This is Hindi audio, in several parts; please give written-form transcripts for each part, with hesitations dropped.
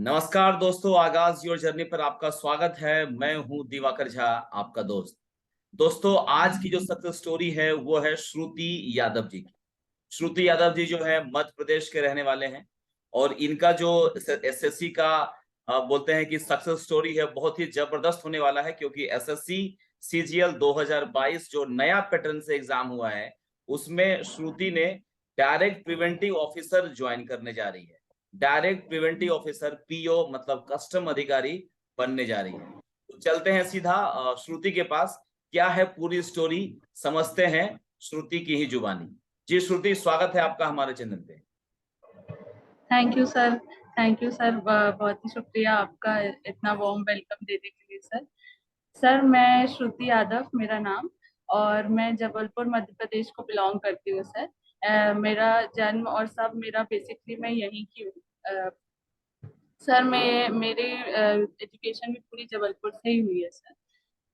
नमस्कार दोस्तों, आगाज योर जर्नी पर आपका स्वागत है। मैं हूं दिवाकर झा, आपका दोस्त। दोस्तों, आज की जो सक्सेस स्टोरी है वो है श्रुति यादव जी की। श्रुति यादव जी जो है मध्य प्रदेश के रहने वाले हैं। और इनका जो एसएससी का बोलते हैं कि सक्सेस स्टोरी है, बहुत ही जबरदस्त होने वाला है, क्योंकि एसएससी सीजीएल 2022 जो नया पैटर्न से एग्जाम हुआ है, उसमें श्रुति ने डायरेक्ट प्रिवेंटिव ऑफिसर ज्वाइन करने जा रही है। डायरेक्ट प्रिवेंटिव ऑफिसर, पीओ मतलब कस्टम अधिकारी बनने जा रही है। तो चलते हैं सीधा श्रुति के पास। क्या है पूरी स्टोरी, समझते हैं श्रुति की ही जुबानी। जी श्रुति, स्वागत है आपका हमारे चैनल पे। Thank you sir. Thank you sir, बहुत ही शुक्रिया आपका इतना वार्म वेलकम देने के लिए सर। सर, मैं श्रुति यादव मेरा नाम, और मैं जबलपुर मध्य प्रदेश को बिलोंग करती हूँ सर। मेरा जन्म और सब मेरा बेसिकली मैं यहीं की हूँ। सर, मैं मेरी एजुकेशन भी पूरी जबलपुर से ही हुई है सर।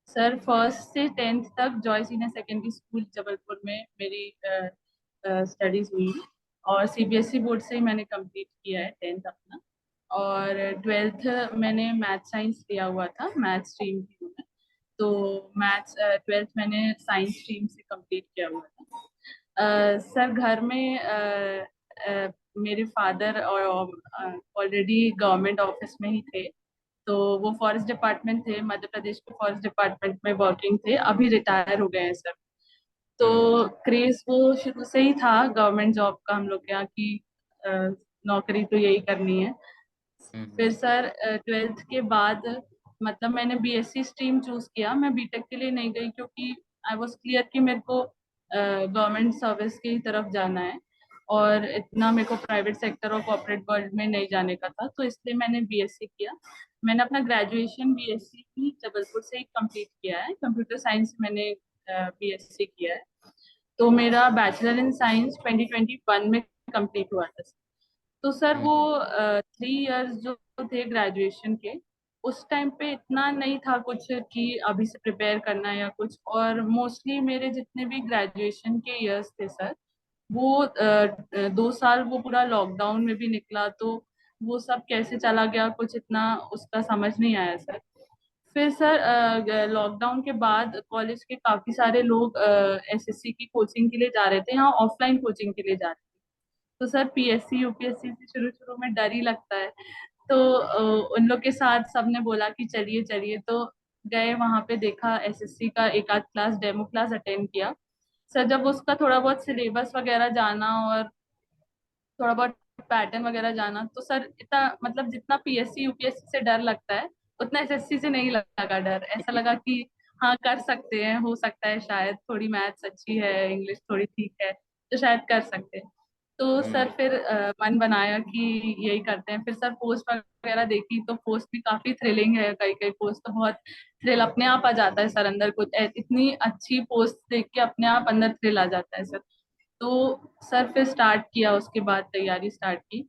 सर, फर्स्ट से 10th तक Joy senior secondary school Jabalpur में मेरी स्टडीज हुई, और सीबीएसई बोर्ड से ही मैंने कंप्लीट किया है 10th अपना। और 12th मैंने मैथ साइंस लिया हुआ था, मैथ स्ट्रीम थी मैं। तो मैथ्स 12th मैंने साइंस स्ट्रीम से कंप्लीट किया हुआ था। सर, घर में मेरे फादर और ऑलरेडी गवर्नमेंट ऑफिस में ही थे। तो वो फॉरेस्ट डिपार्टमेंट थे, मध्य प्रदेश के फॉरेस्ट डिपार्टमेंट में वर्किंग थे, अभी रिटायर हो गए हैं सर। तो क्रेज वो शुरू से ही था गवर्नमेंट जॉब का हम लोग के यहाँ की, अ, नौकरी तो यही करनी है। फिर सर 12th के बाद मतलब मैंने बीएससी स्ट्रीम चूज किया, मैं बीटेक के लिए नहीं गई, क्योंकि आई वाज क्लियर कि मेरे को गवर्नमेंट सर्विस की तरफ जाना है, और इतना मेरे को प्राइवेट सेक्टर और कॉर्पोरेट वर्ल्ड में नहीं जाने का था, तो इसलिए मैंने बीएससी किया। मैंने अपना ग्रेजुएशन बीएससी भी जबलपुर से ही कंप्लीट किया है, कंप्यूटर साइंस मैंने बीएससी किया है। तो मेरा बैचलर इन साइंस 2021 में कंप्लीट हुआ था। तो सर वो 3 इयर्स जो थे ग्रेजुएशन के, उस टाइम पे इतना नहीं था कुछ कि अभी से प्रिपेयर करना है या कुछ, और मोस्टली मेरे जितने भी ग्रेजुएशन के इयर्स थे सर, वो 2 साल वो पूरा लॉकडाउन में भी निकला, तो वो सब कैसे चला गया कुछ इतना उसका समझ नहीं आया सर। फिर सर लॉकडाउन के बाद कॉलेज के काफी सारे लोग एसएससी की कोचिंग के लिए जा रहे थे, यहाँ ऑफलाइन कोचिंग के लिए जा रहे थे। तो सर पीएससी यूपीएससी से शुरू शुरू में डर ही लगता है। तो उन लोग के साथ सबने बोला कि चलिए चलिए, तो गए वहां पे, देखा एसएससी का एक आध क्लास, डेमो क्लास अटेंड किया। सर जब उसका थोड़ा बहुत सिलेबस वगैरह जाना और थोड़ा बहुत पैटर्न वगैरह जाना, तो सर इतना मतलब जितना पीएससी यूपीएससी से डर लगता है, उतना एसएससी से नहीं लगा डर। ऐसा लगा कि हाँ, कर सकते हैं, हो सकता है, शायद थोड़ी मैथ्स अच्छी है, इंग्लिश थोड़ी ठीक है, तो शायद कर सकते हैं। तो सर फिर मन बनाया कि यही करते हैं। फिर सर पोस्ट वगैरह देखी, तो पोस्ट भी काफी थ्रिलिंग है, कई कई पोस्ट तो बहुत थ्रिल अपने आप आ जाता है सर अंदर, कुछ इतनी अच्छी पोस्ट देख के अपने आप अंदर थ्रिल आ जाता है सर। तो सर फिर स्टार्ट किया, उसके बाद तैयारी स्टार्ट की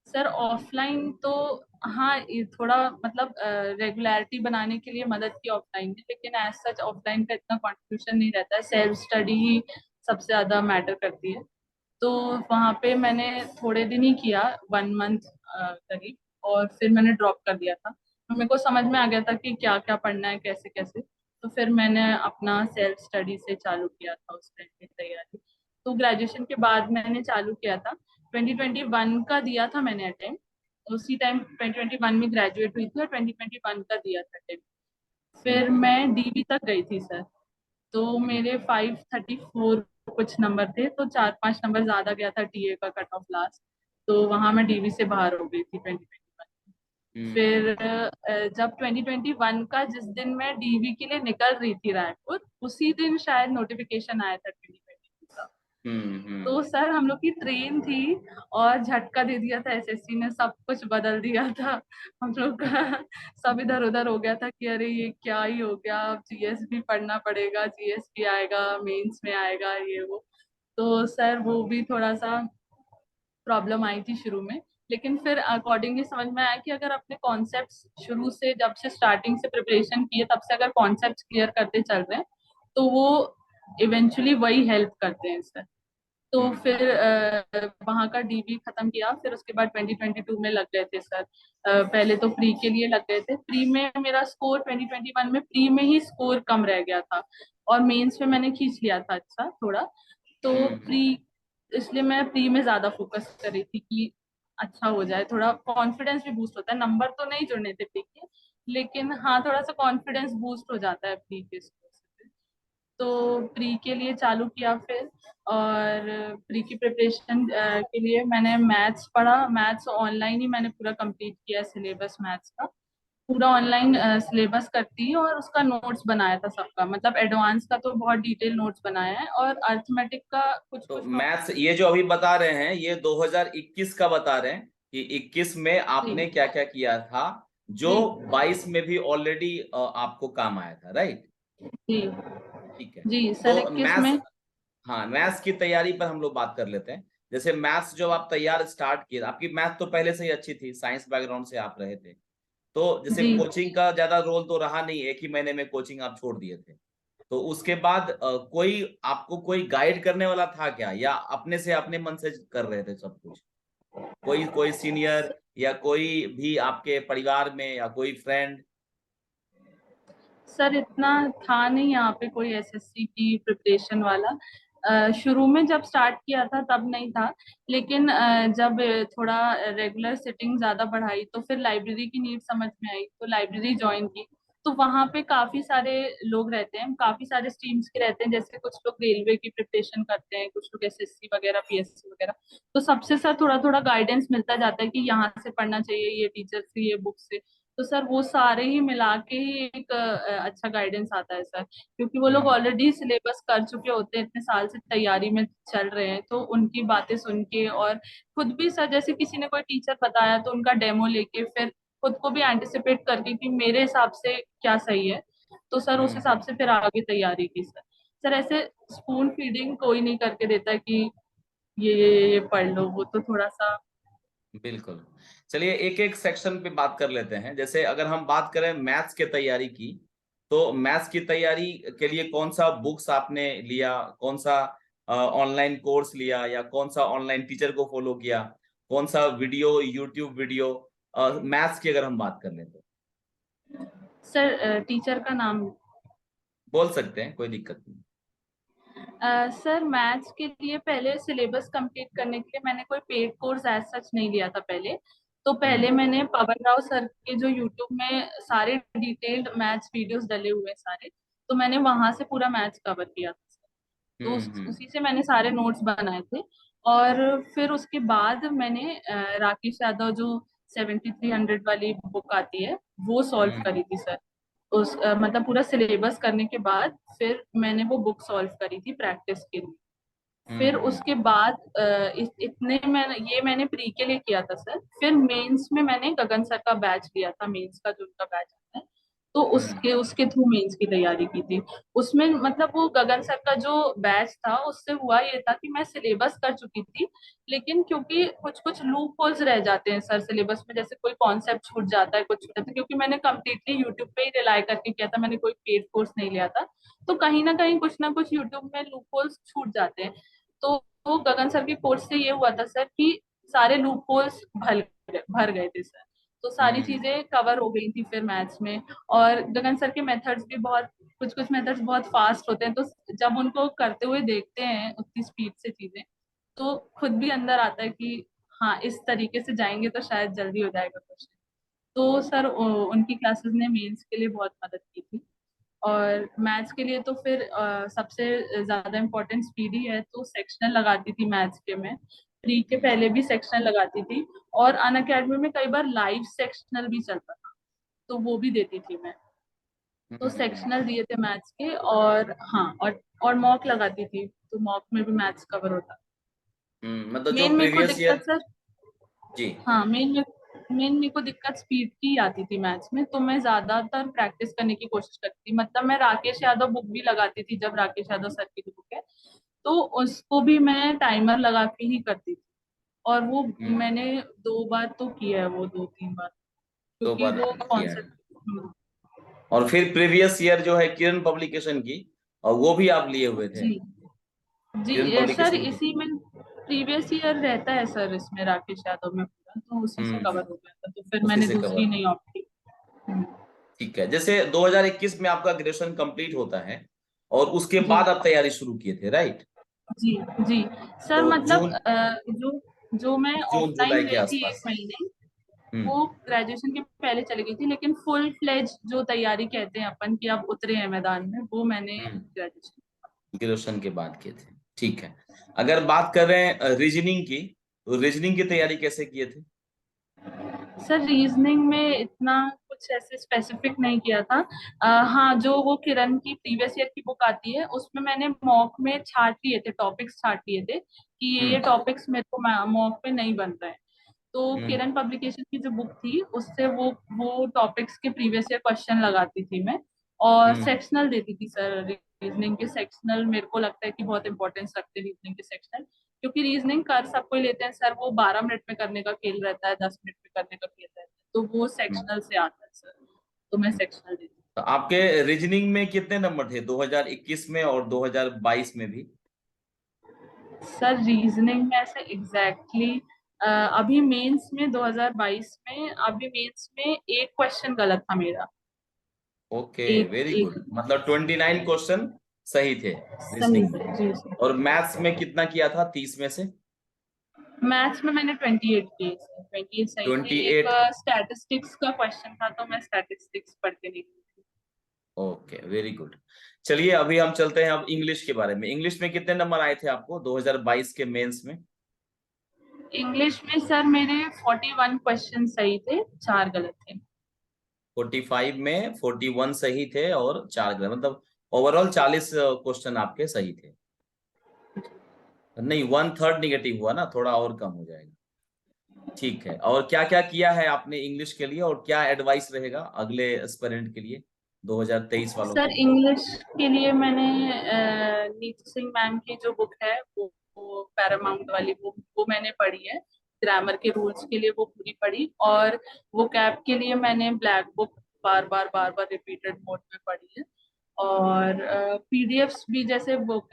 सर ऑफलाइन। तो हाँ, ये थोड़ा मतलब रेगुलरिटी बनाने के लिए मदद की ऑफलाइन ने, लेकिन एज सच ऑफलाइन का इतना कंट्रीब्यूशन नहीं रहता है, सेल्फ स्टडी ही सबसे ज्यादा मैटर करती है। तो वहाँ पे मैंने थोड़े दिन ही किया, 1 मंथ करीब, और फिर मैंने ड्रॉप कर दिया था। तो मेरे को समझ में आ गया था कि क्या क्या पढ़ना है, कैसे कैसे। तो फिर मैंने अपना सेल्फ स्टडी से चालू किया था उस टाइम की तैयारी। तो ग्रेजुएशन के बाद मैंने चालू किया था, 2021 का दिया था मैंने अटेम्प्ट। उसी टाइम 2021 में ग्रेजुएट हुई थी, और 2021 का दिया था अटेम्प्ट। फिर मैं डीवी तक गई थी सर। तो मेरे 534 कुछ नंबर थे, तो 4-5 नंबर ज्यादा गया था टीए का कट ऑफ लास्ट। तो वहां मैं डीवी से बाहर हो गई थी 2021। फिर जब 2021 का जिस दिन मैं डीवी के लिए निकल रही थी रायपुर, उसी दिन शायद नोटिफिकेशन आया था 2022 का। तो सर हम लोग की ट्रेन थी, और झटका दे दिया था एसएससी ने, सब कुछ बदल दिया था हम लोग का। सब इधर उधर हो गया था कि अरे ये क्या ही हो गया, अब जीएस भी पढ़ना पड़ेगा, जीएस भी आएगा, मेंस में आएगा, ये वो। तो सर वो भी थोड़ा सा प्रॉब्लम आई थी शुरू में, लेकिन फिर अकॉर्डिंगली समझ में आया कि अगर अपने कॉन्सेप्ट्स शुरू से, जब से स्टार्टिंग से प्रिपरेशन किए तब से अगर कॉन्सेप्ट्स क्लियर करते चल रहे हैं, तो वो इवेंचुअली वही हेल्प करते हैं सर। तो फिर वहाँ का डीबी खत्म किया, फिर उसके बाद 2022 में लग गए थे सर। पहले तो प्री के लिए लग गए थे। प्री में मेरा स्कोर 2021 में प्री में ही स्कोर कम रह गया था, और मेंस में मैंने खींच लिया था अच्छा थोड़ा। तो प्री, इसलिए मैं प्री में ज्यादा फोकस कर रही थी कि अच्छा हो जाए, थोड़ा कॉन्फिडेंस भी बूस्ट होता है। नंबर तो नहीं जुड़ने थे प्री के, लेकिन हाँ थोड़ा सा कॉन्फिडेंस बूस्ट हो जाता है प्री के स्कोर से। तो प्री के लिए चालू किया फिर, और प्री की प्रिपरेशन के लिए मैंने मैथ्स पढ़ा। मैथ्स ऑनलाइन ही मैंने पूरा कंप्लीट किया, सिलेबस मैथ्स का पूरा ऑनलाइन सिलेबस करती है, और उसका नोट्स बनाया था सबका, मतलब एडवांस का तो बहुत डिटेल नोट्स बनाया है, और अर्थमेटिक का कुछ तो कुछ मैथ्स ये जो अभी बता रहे हैं ये 2021 का बता रहे हैं कि 21 में जी आपने क्या क्या किया था, जो जी 22 में भी ऑलरेडी आपको काम आया था, राइट? जी ठीक है। जी सर, तो 21 मैथ्स, में। हाँ मैथ्स की तैयारी पर हम लोग बात कर लेते हैं। जैसे मैथ्स जब आप तैयार स्टार्ट किए, आपकी मैथ तो पहले से ही अच्छी थी, साइंस बैकग्राउंड से आप रहे थे, तो जैसे जी कोचिंग का ज्यादा रोल तो रहा नहीं, एक ही महीने में कोचिंग आप छोड़ दिए थे। तो उसके बाद कोई आपको कोई गाइड करने वाला था क्या, या अपने से अपने मन से कर रहे थे सब कुछ? कोई कोई सीनियर या कोई भी आपके परिवार में या कोई फ्रेंड? सर इतना था नहीं यहाँ पे कोई एसएससी की प्रिपरेशन वाला। शुरू में जब स्टार्ट किया था तब नहीं था, लेकिन जब थोड़ा रेगुलर सिटिंग ज्यादा बढ़ाई तो फिर लाइब्रेरी की नीड समझ में आई, तो लाइब्रेरी ज्वाइन की। तो वहाँ पे काफी सारे लोग रहते हैं, काफी सारे स्ट्रीम्स के रहते हैं, जैसे कुछ लोग रेलवे की प्रिपरेशन करते हैं, कुछ लोग एसएससी वगैरह, पीएससी वगैरह। तो सबसे सर थोड़ा थोड़ा गाइडेंस मिलता जाता है कि यहाँ से पढ़ना चाहिए, ये टीचर से, ये बुक से। तो सर वो सारे ही मिला के ही एक अच्छा गाइडेंस आता है सर, क्योंकि वो लोग हम्म ऑलरेडी सिलेबस कर चुके होते हैं, इतने साल से तैयारी में चल रहे हैं, तो उनकी बातें सुन के, और खुद भी सर जैसे किसी ने कोई टीचर बताया तो उनका डेमो लेके, फिर खुद को भी एंटिसिपेट करके कि मेरे हिसाब से क्या सही है, तो सर उस हम्म हिसाब से फिर आगे तैयारी की सर। सर ऐसे स्पून फीडिंग कोई नहीं करके देता कि ये पढ़ लो, वो तो थोड़ा सा। बिल्कुल। चलिए एक एक सेक्शन पे बात कर लेते हैं। जैसे अगर हम बात करें मैथ्स के तैयारी की, तो मैथ्स की तैयारी के लिए कौन सा बुक्स आपने लिया, कौन सा ऑनलाइन कोर्स लिया, या कौन सा ऑनलाइन टीचर को फॉलो किया, कौन सा वीडियो, यूट्यूब वीडियो, मैथ्स की अगर हम बात कर लें तो? सर टीचर का नाम। बोल सकते हैं, कोई दिक्कत नहीं। सर मैथ्स के लिए पहले सिलेबस कंप्लीट करने के लिए मैंने कोई पेड कोर्स एज सच नहीं लिया था पहले। तो पहले हम्म मैंने पवन राव सर के जो यूट्यूब में सारे डिटेल्ड मैथ्स वीडियोस डले हुए हैं सारे, तो मैंने वहां से पूरा मैथ्स कवर किया था सर। तो हम्म। उसी से मैंने सारे नोट्स बनाए थे। और फिर उसके बाद मैंने राकेश यादव जो 7300 वाली बुक आती है वो सॉल्व हम्म करी थी सर। मतलब पूरा सिलेबस करने के बाद फिर मैंने वो बुक सॉल्व करी थी प्रैक्टिस के लिए। फिर हम्म उसके बाद इतने मैंने प्री के लिए किया था सर। फिर मेंस में मैंने गगन सर का बैच लिया था, मेंस का जो उनका बैच आता है, तो हम्म उसके उसके थ्रू मेंस की तैयारी की थी। उसमें मतलब वो गगन सर का जो बैच था उससे हुआ ये था कि मैं सिलेबस कर चुकी थी, लेकिन क्योंकि कुछ कुछ लूप होल्स रह जाते हैं सर सिलेबस में, जैसे कोई कॉन्सेप्ट छूट जाता है, कुछ छूट जाता है, क्योंकि मैंने कम्प्लीटली यूट्यूब पे ही रिलाई करके किया था, मैंने कोई पेड कोर्स नहीं लिया था। तो कहीं ना कुछ यूट्यूब में लूप होल्स छूट जाते हैं। तो गगन सर के कोर्स से ये हुआ था सर कि सारे लूप होल्स भर गए थे सर। तो सारी हम्म चीजें कवर हो गई थी फिर मैथ्स में। और गगन सर के मेथड्स भी बहुत, कुछ कुछ मेथड्स बहुत फास्ट होते हैं, तो जब उनको करते हुए देखते हैं उतनी स्पीड से चीजें, तो खुद भी अंदर आता है कि हाँ इस तरीके से जाएंगे तो शायद जल्दी हो जाएगा क्वेश्चन। तो सर उनकी क्लासेस ने मेंस के लिए बहुत मदद की थी। और मैथ्स के लिए तो फिर सबसे ज्यादा इम्पोर्टेंट स्पीड ही है, तो सेक्शनल लगाती थी मैथ्स के में। प्री के पहले भी सेक्शनल लगाती थी, और अन अकेडमी में कई बार लाइव सेक्शनल भी चलता था, तो वो भी देती थी मैं। तो हम्म। सेक्शनल दिए थे मैथ्स के, और हाँ और मॉक लगाती थी, तो मॉक में भी मैथ्स कवर होता। मतलब जो मेन मेरे को प्रीवियस दिक्कत ईयर। सर, जी। हाँ मेन मेरे को दिक्कत स्पीड की आती थी मैथ्स में, तो मैं ज्यादातर प्रैक्टिस करने की कोशिश करती थी। मतलब मैं राकेश यादव बुक भी लगाती थी, जब राकेश यादव सर की जो बुक है, तो उसको भी मैं टाइमर लगा के ही करती थी। और वो हम्म मैंने 2 बार तो किया है, वो 2-3 बार, दो क्योंकि बार वो किया है। कॉन्सेप्ट। और फिर प्रीवियस ईयर जो है किरण पब्लिकेशन की, और वो भी आप लिए हुए थे? जी जी किरण सर, पब्लिकेशन के। इसी में प्रीवियस ईयर रहता है सर, इसमें राकेश यादव में पूरा, तो उसी से कवर हो गया था, तो फिर उसी मैंने से दूसरी कवर। नहीं ऑप्ट की। हम्म, ठीक है, जैसे 2021 में आपका ग्रेजुएशन कंप्लीट होता है और उसके जी बाद आप तैयारी शुरू किए थे, राइट? जी जी सर, तो मतलब जून, जो जो मैं जून जुलाई ऑफलाइन के गई थी एक आसपास। महीने, हम्म वो ग्रेजुएशन के पहले चली गई थी, लेकिन फुल फ्लेज जो तैयारी कहते हैं अपन कि आप उतरे हैं मैदान में, वो मैंने हम्म ग्रेजुएशन। ग्रेजुएशन के बाद किए थे, ठीक है। अगर बात कर रहे हैं रीजनिंग की, तो रीजनिंग की तैयारी कैसे किए थे? सर रीजनिंग में इतना कुछ ऐसे स्पेसिफिक नहीं किया था। हाँ, जो वो किरण की प्रीवियस ईयर की बुक आती है, उसमें मैंने मॉक में छाट लिए थे, टॉपिक्स छाट लिए थे कि ये हम्म टॉपिक्स मेरे को मॉक में नहीं बन रहे हैं। तो हम्म किरण पब्लिकेशन की जो बुक थी, उससे वो टॉपिक्स के प्रीवियस ईयर क्वेश्चन लगाती थी मैं, और हम्म सेक्शनल देती थी सर। रीजनिंग के सेक्शनल मेरे को लगता है कि बहुत इंपॉर्टेंस रखते हैं रीजनिंग के सेक्शनल, क्योंकि रीजनिंग कर सबको ही लेते हैं सर, वो 12 मिनट में करने का खेल रहता है, 10 मिनट में करने का खेल रहता है, तो वो हम्म। सेक्शनल से आता है सर, तो मैं सेक्शनल देती तो आपके रीजनिंग में कितने नंबर थे 2021 में और 2022 में भी? हूँ सर। रीजनिंग में ऐसे एग्जैक्टली अभी मेंस में 2022 में, अभी मेंस में एक क्वेश्चन गलत था मेरा। ओके, एक वेरी एक गुड, मतलब 29 क्वेश्चन सही थे सही रीजनिंग में। है जी जी। और मैथ्स में कितना किया था 30 में से? मैथ्स में मैंने 28 किए थे, 28 सही थे। एक 28। स्टैटिस्टिक्स का क्वेश्चन था, तो मैं स्टैटिस्टिक्स पढ़ के नहीं थी। Okay, very good. चलिए अभी हम चलते हैं अब इंग्लिश के बारे में। इंग्लिश में कितने नंबर आए थे आपको 2022 के मेंस में? इंग्लिश में सर मेरे 41 क्वेश्चन सही थे, 4 गलत थे। 45 में 41 सही थे और 4 गलत, मतलब ओवरऑल 40 क्वेश्चन आपके सही थे। नहीं, 1/3 निगेटिव हुआ ना, थोड़ा और कम हो जाएगा। ठीक है, और क्या क्या किया है आपने इंग्लिश के लिए, और क्या एडवाइस रहेगा अगले एस्पिरेंट के लिए, 2023 वालों के सर लिए? इंग्लिश के लिए मैंने नीतू सिंह मैम की जो बुक है, वो पैरामाउंट वाली वो मैंने पढ़ी है। ग्रामर के रूल्स के लिए वो पूरी पढ़ी, और वो कैब के लिए मैंने ब्लैक बुक बार बार रिपीटेड मोड में पढ़ी है। और पीडीएफ्स भी, जैसे बुक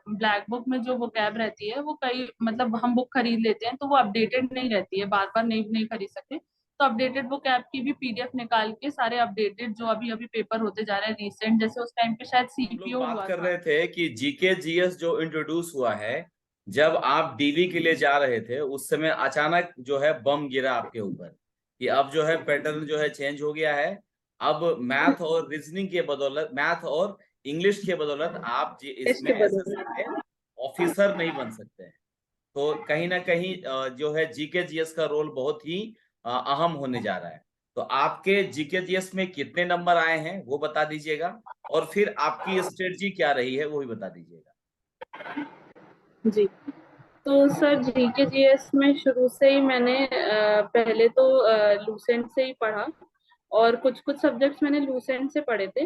ब्लैक बुक में जो वोकैब रहती है, वो कई मतलब हम बुक खरीद लेते हैं तो वो अपडेटेड नहीं रहती है, बार बार नहीं नहीं खरीद सकते, तो अपडेटेड बुक ऐप की भी पीडीएफ निकाल के सारे अपडेटेड जो अभी अभी पेपर होते जा रहे हैं रिसेंट, जैसे उस टाइम पे शायद हम लोग सीपीओ बात हुआ कर था। रहे थे कि जीके जीएस जो इंट्रोड्यूस हुआ है, जब आप डीवी के लिए जा रहे थे उस समय अचानक जो है बम गिरा आपके ऊपर, कि अब जो है पैटर्न जो है चेंज हो गया है। अब मैथ और रीजनिंग के बदौलत, मैथ और इंग्लिश के बदौलत आप इसमें इसके एसएससी बदले। में ऑफिसर नहीं बन सकते हैं। तो कहीं ना कहीं जो है जीके जीएस का रोल बहुत ही अहम होने जा रहा है। तो आपके जीके जीएस में कितने नंबर आए हैं वो बता दीजिएगा, और फिर आपकी स्ट्रेटजी क्या रही है वो भी बता दीजिएगा। जी, तो सर जीके जीएस में शुरू से ही मैंने पहले तो लूसेंट से ही पढ़ा, और कुछ कुछ सब्जेक्ट्स मैंने लूसेंट से पढ़े थे,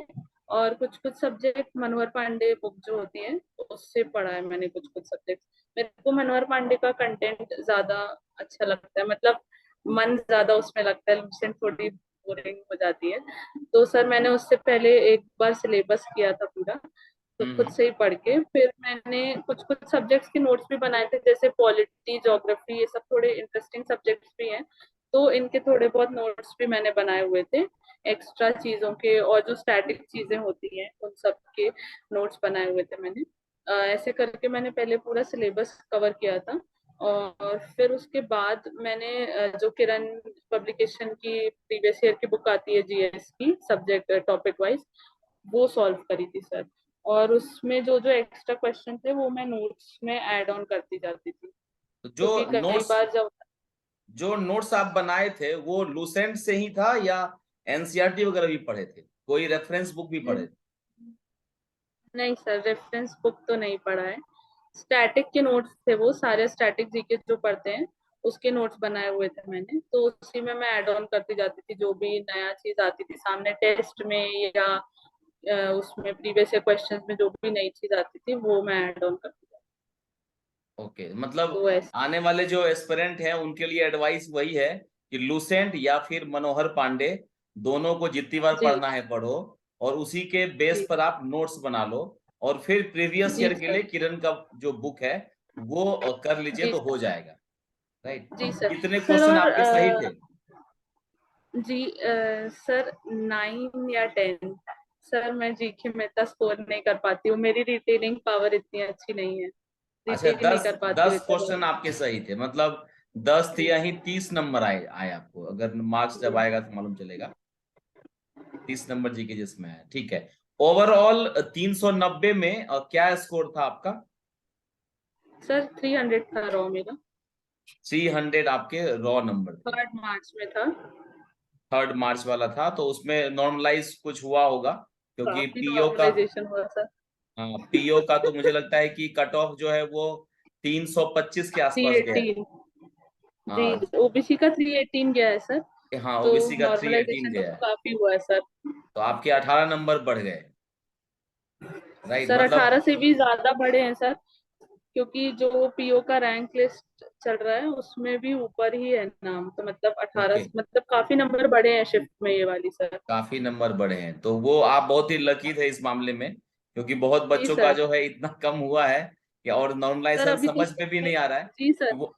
और कुछ कुछ सब्जेक्ट मनोहर पांडे बुक जो होती है उससे पढ़ा है मैंने कुछ कुछ सब्जेक्ट। मेरे को मनोहर पांडे का कंटेंट ज्यादा अच्छा लगता है, मतलब मन ज्यादा उसमें लगता है, लूसेंट थोड़ी बोरिंग हो जाती है। तो सर मैंने उससे पहले एक बार सिलेबस किया था पूरा, तो खुद हम्म से ही पढ़ के फिर मैंने कुछ कुछ सब्जेक्ट्स के नोट्स भी बनाए थे, जैसे पॉलिटी, ज्योग्राफी, ये सब थोड़े इंटरेस्टिंग सब्जेक्ट्स भी हैं, तो इनके थोड़े बहुत नोट्स भी मैंने बनाए हुए थे एक्स्ट्रा चीजों के, और जो स्टैटिक चीजें होती हैं उन सब के नोट्स बनाए हुए थे मैंने। ऐसे करके मैंने पहले पूरा सिलेबस कवर किया था, और फिर उसके बाद मैंने जो किरण पब्लिकेशन की प्रीवियस ईयर की बुक आती है जीएस की, सब्जेक्ट टॉपिक वाइज, वो सॉल्व करी थी सर। और उसमें जो जो एक्स्ट्रा क्वेश्चन थे वो मैं नोट्स में ऐड ऑन करती जाती थी, तो जो क्योंकि कई नोट्स बार जब। जो नोट्स आप बनाए थे वो लूसेंट से ही था, या एनसीईआरटी वगैरह भी पढ़े थे, कोई रेफरेंस बुक भी पढ़े थे? नहीं सर, रेफरेंस बुक तो नहीं पढ़ा है, स्टैटिक के नोट्स थे वो सारे, स्टैटिक जीके जो पढ़ते हैं उसके नोट्स बनाए हुए थे मैंने, तो उसी में मैं ऐड ऑन करती जाती थी, जो भी नया चीज आती थी सामने टेस्ट में, या उसमें प्रीवियस ईयर क्वेश्चंस में जो भी नई चीज आती थी वो मैं ऐड ऑन करती जाती ओके, थी, मतलब तो ऐसे। आने वाले जो एस्पिरेंट हैं उनके लिए एडवाइस वही है कि लूसेंट या फिर मनोहर पांडे, दोनों को जितनी बार जी पढ़ना है पढ़ो, और उसी के बेस जी पर आप नोट्स बना लो। और फिर प्रीवियस जी ईयर के सर। लिए किरण का जो बुक है वो कर लीजिए जी तो हो सर। जाएगा। राइट। जी सर। कितने सर क्वेश्चन और आपके सही थे? जी सर 9 या 10। सर मैं जीके में इतना स्कोर नहीं कर पाती हूँ, मेरी रिटेनिंग पावर इतनी अच्छी नहीं है, अच्छा, रिटेन नहीं दस कर पाती हूँ 10 इतना क्वेश्चन जल्दी। आपके सही थे, मतलब 10 थे जी। यही 30 नंबर आए आए आपको, अगर मार्क्स जब जी आएगा तो मालूम चलेगा। 30 नंबर जी के जिसमें है, ठीक है। ओवरऑल 390 में क्या स्कोर था आपका? सर 300 था रॉ मेरा। 300 आपके रॉ नंबर थे। 3rd मार्च में था। 3rd मार्च वाला था, तो उसमें नॉर्मलाइज कुछ हुआ होगा, क्योंकि काफी पीओ का, नॉर्मलाइजेशन हुआ सर। हाँ पीओ का तो मुझे लगता है कि कट ऑफ जो है वो 325 के थ्री आसपास गया है। एटीन जी, हाँ। ओबीसी का 318 गया है सर। हाँ, तो ओबीसी का 318 नॉर्मलाइजेशन गया तो है। काफी हुआ है सर। तो आपके 18 नंबर बढ़ गए। राइट, सर मतलब 18 से भी ज्यादा बढ़े हैं सर, क्योंकि जो पीओ का रैंक लिस्ट चल रहा है उसमें भी ऊपर ही है नाम, तो मतलब 18 ओके, मतलब काफी नंबर बढ़े हैं शिफ्ट में ये वाली सर। काफी नंबर बढ़े हैं, तो वो आप बहुत ही लकी थे इस मामले में, क्योंकि बहुत जी बच्चों का सर। जो है इतना कम हुआ है कि, और सर नॉर्मलाइजेशन अभी समझ में भी नहीं आ रहा है जी सर। कि वो।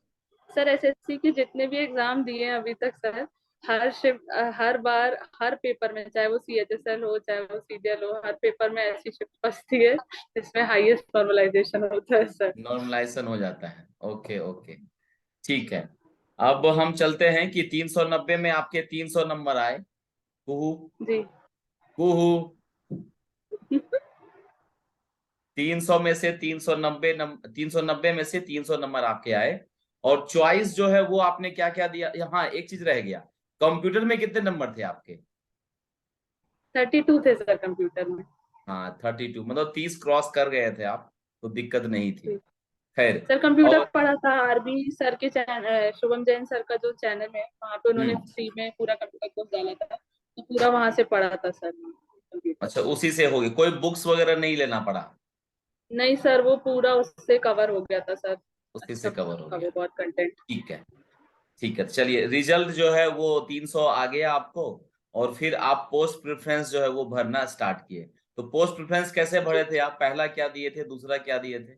सर एसएससी के जितने भी एग्जाम दिए हैं अभी तक सर, हर शिफ्ट हर बार हर पेपर में, चाहे वो सीएचएसएल हो चाहे वो सीडीएल हो, हर पेपर में ऐसी शिफ्ट बचती है जिसमें हाईएस्ट नॉर्मलाइजेशन होता है सर। नॉर्मलाइजेशन हो जाता है, ओके ओके, ठीक है। अब हम चलते हैं कि 390 में आपके 300 नंबर आए। कुहू, जी। कुहू। 300 में से 390 390 में से 300 नंबर आपके आए। और चॉइस जो है वो आपने क्या क्या दिया? हाँ, एक चीज रह गया, कंप्यूटर में कितने नंबर थे आपके? 32 थे सर कंप्यूटर में। हाँ 32, मतलब 30 क्रॉस कर गए थे आप, तो दिक्कत नहीं थी। जी। खैर। सर कंप्यूटर और पढ़ा था आरबी सर के चैनल, शुभम जैन सर का जो चैनल है वहाँ पे उन्होंने हम्म, फ्री में पूरा कंप्यूटर कोर्स डाला था, तो पूरा वहां से पढ़ा था सर कंप्यूटर। अच्छा, उसी से होगी, कोई बुक्स वगैरह नहीं लेना पड़ा? नहीं सर, वो पूरा उससे कवर हो गया था सर। उसी से अच्छा कवर हो था गया। वो, बहुत कंटेंट। ठीक है, ठीक है, चलिए रिजल्ट जो है वो 300 आ गया आपको। और फिर आप पोस्ट प्रेफरेंस जो है वो भरना स्टार्ट किए। तो पोस्ट प्रेफरेंस कैसे भरे थे आप? पहला क्या दिए थे, दूसरा क्या दिए थे?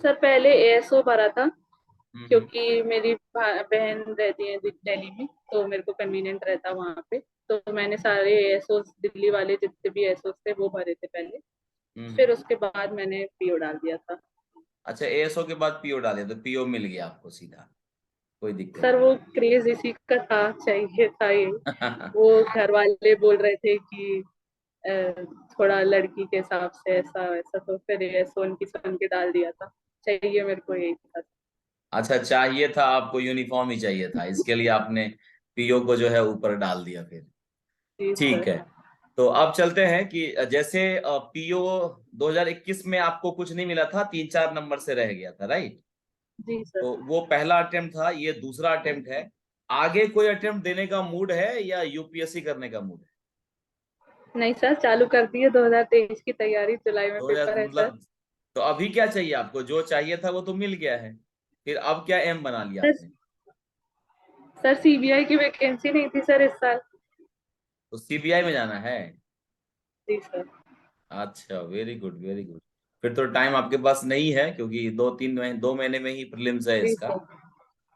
सर पहले एएसओ भरा था, हम्म। क्योंकि मेरी बहन रहती है दिल्ली में, तो मेरे को कन्वीनियंट रहता वहां पे। तो मैंने सारे एएसओ दिल्ली वाले जितने भी एएसओ थे वो भरे थे पहले, फिर हम्म। उसके बाद मैंने पीओ डाल दिया था। अच्छा, एएसओ के बाद पीओ डाले तो पीओ मिल गया आपको सीधा, कोई दिक्कत सर नहीं। वो क्रेज इसी का था, चाहिए था ये। वो घर वाले बोल रहे थे कि अ, थोड़ा लड़की के हिसाब से ऐसा वैसा, तो फिर ये सोन की सुन के डाल दिया था, चाहिए मेरे को यही था। अच्छा, चाहिए था आपको, यूनिफॉर्म ही चाहिए था, इसके लिए आपने पीओ को जो है ऊपर डाल दिया फिर। जी ठीक सर। है। तो अब चलते हैं कि जैसे पीओ 2021 में आपको कुछ नहीं मिला था, 3-4 नंबर से रह गया था, राइट? जी सर। तो वो पहला अटेम्प्ट था, ये दूसरा अटेम्प्ट है। आगे कोई अटेम्प्ट देने का मूड है या यूपीएससी करने का मूड है? नहीं सर, चालू कर दिए 2023 की तैयारी, जुलाई में 2000 पेपर है सर। मतलब, तो अभी क्या चाहिए आपको? जो चाहिए था वो तो मिल गया है, फिर अब क्या एम बना लिया सर आपने? सर सीबीआई की वैकेंसी नहीं थी सर इस साल। तो सीबीआई में जाना है? जी सर। अच्छा, वेरी गुड वेरी गुड। फिर तो टाइम आपके पास नहीं है, क्योंकि 2 महीने में ही प्रीलिम्स है जी इसका। सर।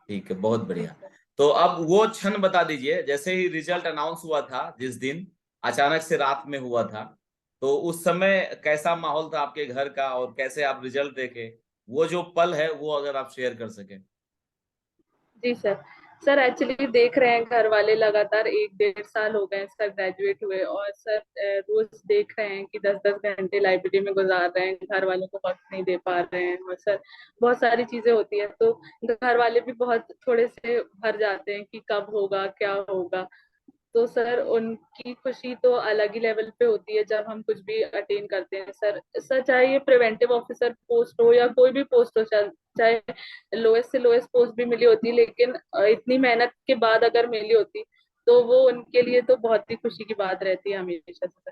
ठीक है, बहुत जी बढ़िया। सर। तो अब वो क्षण बता दीजिए, जैसे ही रिजल्ट अनाउंस हुआ था जिस दिन, अचानक से रात में हुआ था, तो उस समय कैसा माहौल था आपके घर का, और कैसे आप रिजल्ट देखे? वो जो पल है वो अगर आप शेयर कर सकें। जी सर। सर एक्चुअली देख रहे हैं घर वाले, लगातार 1 डेढ़ साल हो गए सर ग्रेजुएट हुए, और सर रोज देख रहे हैं कि 10-10 घंटे लाइब्रेरी में गुजार रहे हैं, घर वालों को वक्त नहीं दे पा रहे हैं, और सर बहुत सारी चीजें होती है, तो घर वाले भी बहुत थोड़े से भर जाते हैं कि कब होगा क्या होगा। तो सर उनकी खुशी तो अलग ही लेवल पे होती है जब हम कुछ भी अटेन करते हैं सर। सर चाहे ये प्रिवेंटिव ऑफिसर पोस्ट हो या कोई भी पोस्ट हो, चाहे लोएस्ट से लोएस्ट पोस्ट भी मिली होती, लेकिन इतनी मेहनत के बाद अगर मिली होती तो वो उनके लिए तो बहुत ही खुशी की बात रहती है हमेशा से।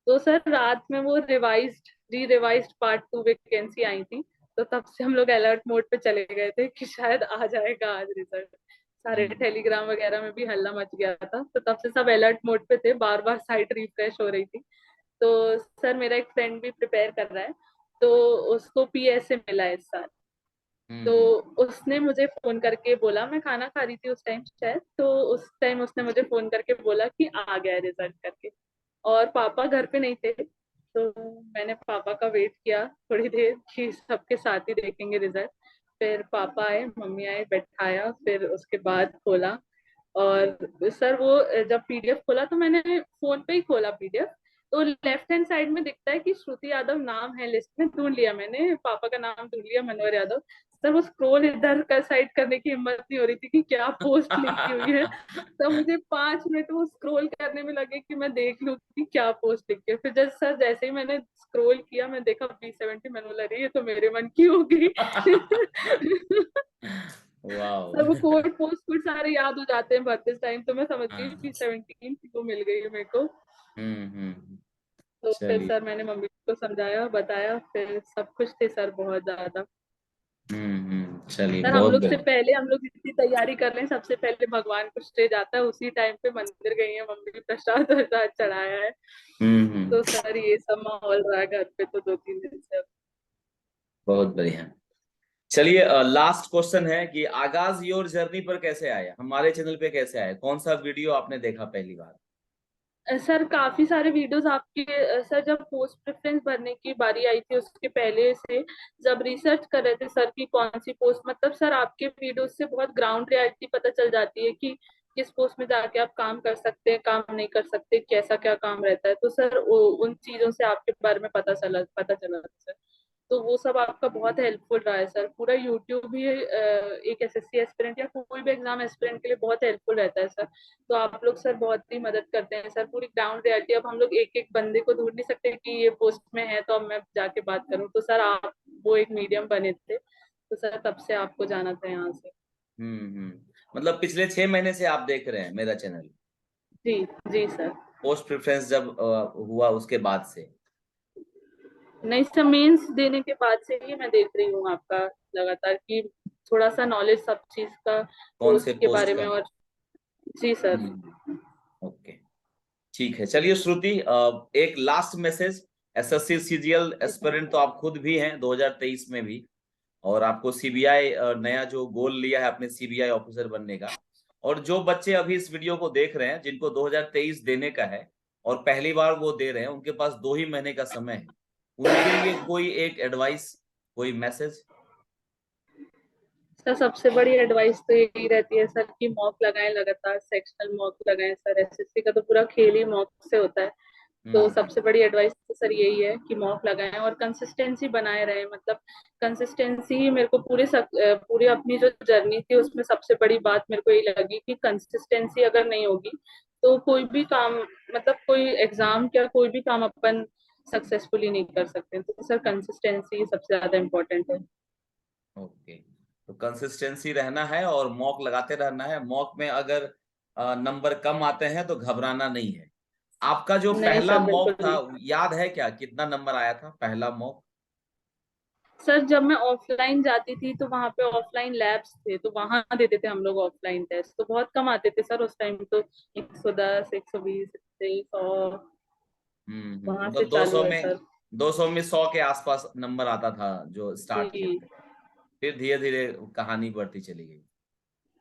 तो सर रात में वो रिवाइज्ड पार्ट 2 वैकेंसी आई थी, तो तब से हम लोग अलर्ट मोड पे चले गए थे कि शायद आ जाएगा आज रिजल्ट। सारे हम्म। टेलीग्राम वगैरह में भी हल्ला मच गया था, तो तब से सब अलर्ट मोड पे थे, बार बार साइट रिफ्रेश हो रही थी। तो सर मेरा एक फ्रेंड भी प्रिपेयर कर रहा है, तो उसको पीएसए मिला है इस साल। तो हम्म। उसने मुझे फोन करके बोला, मैं खाना खा रही थी उस टाइम शायद, तो उस टाइम उसने मुझे फोन करके बोला कि आ गया रिजल्ट करके। और पापा घर पे नहीं थे, तो मैंने पापा का वेट किया थोड़ी देर कि सबके साथ ही देखेंगे रिजल्ट। फिर पापा आए, मम्मी आए, बैठाया, फिर उसके बाद खोला। और सर वो जब पीडीएफ खोला तो मैंने फोन पे ही खोला पीडीएफ, तो लेफ्ट हैंड साइड में दिखता है कि श्रुति यादव नाम है लिस्ट में, ढूंढ लिया मैंने, पापा का नाम ढूंढ लिया, मनोहर यादव। सर वो स्क्रॉल इधर का साइड करने की हिम्मत नहीं हो रही थी कि क्या पोस्ट लिखी हुई है। तब मुझे 5 मिनट वो स्क्रॉल करने में लगे कि मैं देख लूं कि क्या पोस्ट लिखी है। फिर जब सर जैसे ही मैंने स्क्रॉल किया, मैं देखा B70, मैंने बोला अरे ये तो मेरे मन की होगी। वाह। सब कोड पोस्ट कोड सारे याद हो जाते हैं भरते टाइम, तो मैं समझ गई हाँ। P17 वो मिल गई है मेरे को। हम्म। तो फिर चलिए। सर मैंने मम्मी को समझाया, बताया, फिर सब खुश थे सर बहुत ज्यादा। चलिए, सर हम बहुत लोग से बढ़िया। पहले, हम लोग जितनी तैयारी कर रहे हैं, सबसे पहले भगवान को श्रेय जाता है, उसी टाइम पे मंदिर गई है मम्मी, प्रसाद वरसाद चढ़ाया है। तो हम्म। सर ये सब माहौल रहा है घर पे तो 2-3 दिन से। बहुत बढ़िया। चलिए, लास्ट क्वेश्चन है कि आगाज योर जर्नी पर कैसे आया, हमारे चैनल पे कैसे आया, कौन सा वीडियो आपने देखा पहली बार? सर काफी सारे वीडियोस आपके, सर जब पोस्ट प्रेफरेंस भरने की बारी आई थी उसके पहले से, जब रिसर्च कर रहे थे सर की कौन सी पोस्ट, मतलब सर आपके वीडियोस से बहुत ग्राउंड रियलिटी पता चल जाती है कि किस पोस्ट में जाके आप काम कर सकते हैं, काम नहीं कर सकते, कैसा क्या काम रहता है। तो सर उन चीजों से आपके बारे में पता चला सर। तो वो सब आपका बहुत हेल्पफुल रहा है सर। पूरा यूट्यूब भी एक एसएससी एस्पिरेंट या कोई भी एग्जाम एस्पिरेंट के लिए बहुत हेल्पफुल रहता है सर। तो आप लोग सर बहुत ही मदद करते हैं सर, पूरी ग्राउंड रियलिटी। अब हम लोग एक एक बंदे को ढूंढ नहीं सकते कि ये पोस्ट में है तो अब मैं जाके बात करूं, तो सर आप वो एक मीडियम बने थे, तो सर तब से आपको जाना था यहाँ से। मतलब पिछले 6 महीने से आप देख रहे हैं मेरा चैनल? जी। जी सर। पोस्ट प्रेफरेंस जब हुआ उसके बाद से? नहीं सर, मेंस देने के बाद से ही मैं देख रही हूँ आपका लगातार, कि थोड़ा सा नॉलेज सब चीज का, कौन से पोस्ट के पोस्ट बारे का? में। और जी सर। ओके। ठीक है, चलिए श्रुति, एक last message. SSC CGL aspirant तो आप खुद भी हैं 2023 में भी, और आपको सीबीआई नया जो गोल लिया है अपने सीबीआई ऑफिसर बनने का। और जो बच्चे अभी इस वीडियो को देख रहे हैं जिनको 2023 देने का है और पहली बार वो दे रहे हैं, उनके पास 2 ही महीने का समय है, उनके लिए कोई एक एडवाइस, कोई मैसेज? सर सबसे बड़ी एडवाइस तो यही रहती है सर कि मॉक लगाएं, लगातार सेक्शनल मॉक लगाएं सर। एसएससी का तो पूरा खेल ही मॉक से होता है। तो हम्म। सबसे बड़ी एडवाइस तो सर यही है कि मॉक लगाएं और कंसिस्टेंसी बनाए रहें। मतलब कंसिस्टेंसी ही मेरे को पूरी अपनी जो जर्नी थी उसमें सबसे बड़ी बात मेरे को यही लगी कि कंसिस्टेंसी अगर नहीं होगी तो कोई भी काम, मतलब कोई एग्जाम या कोई भी काम अपन सक्सेसफुली नहीं कर सकते। तो सर कंसिस्टेंसी सबसे ज्यादा इम्पोर्टेंट है। ओके। तो कंसिस्टेंसी रहना है और मॉक लगाते रहना है। मॉक में अगर नंबर कम आते हैं तो घबराना नहीं है। आपका जो नहीं पहला सर मॉक बिल्कुल था, नहीं। याद है क्या, कितना नंबर आया था पहला मॉक? सर जब मैं ऑफलाइन जाती थी तो वहां पे ऑफलाइन लैब्स थे, तो वहां देते थे हम लोग ऑफलाइन टेस्ट, तो बहुत कम आते थे सर उस टाइम तो। 110, 120, 100 वहां से मतलब चालू 200 है में, सर। 200 में 100 के आसपास नंबर आता था जो स्टार्ट किए जी। थे। फिर धीरे धीरे कहानी बढ़ती चली गई।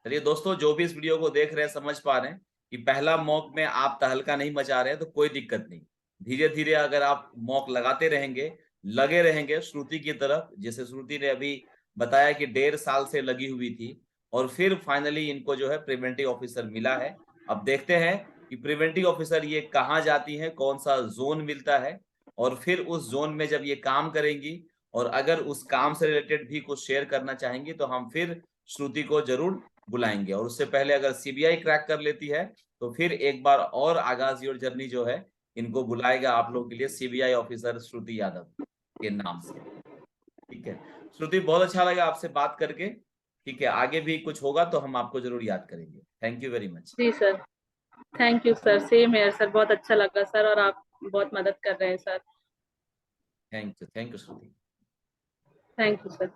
चलिए दोस्तों, जो भी इस वीडियो को देख रहे हैं समझ पा रहे हैं कि पहला मॉक में आप तहलका नहीं मचा रहे हैं तो कोई दिक्कत नहीं। धीरे धीरे अगर आप मॉक लगाते रहेंगे, लगे रहेंगे श्रुति की तरफ, जैसे श्रुति ने अभी बताया कि 1.5 साल से लगी हुई थी और फिर फाइनली इनको जो है प्रिवेंटिव ऑफिसर मिला है। अब देखते हैं कि प्रिवेंटिव ऑफिसर ये कहाँ जाती है, कौन सा जोन मिलता है, और फिर उस जोन में जब ये काम करेंगी और अगर उस काम से रिलेटेड भी कुछ शेयर करना चाहेंगी तो हम फिर श्रुति को जरूर बुलाएंगे। और उससे पहले अगर सीबीआई क्रैक कर लेती है तो फिर एक बार और आगाज योर जर्नी जो है इनको बुलाएगा आप लोगों के लिए सीबीआई ऑफिसर श्रुति यादव के नाम से। ठीक है श्रुति, बहुत अच्छा लगा आपसे बात करके। ठीक है, आगे भी कुछ होगा तो हम आपको जरूर याद करेंगे। Thank you very much. जी sir. Thank you sir, same है सर, बहुत अच्छा लगा सर, और आप बहुत मदद कर रहे हैं sir. Thank you Shruti. Thank you sir.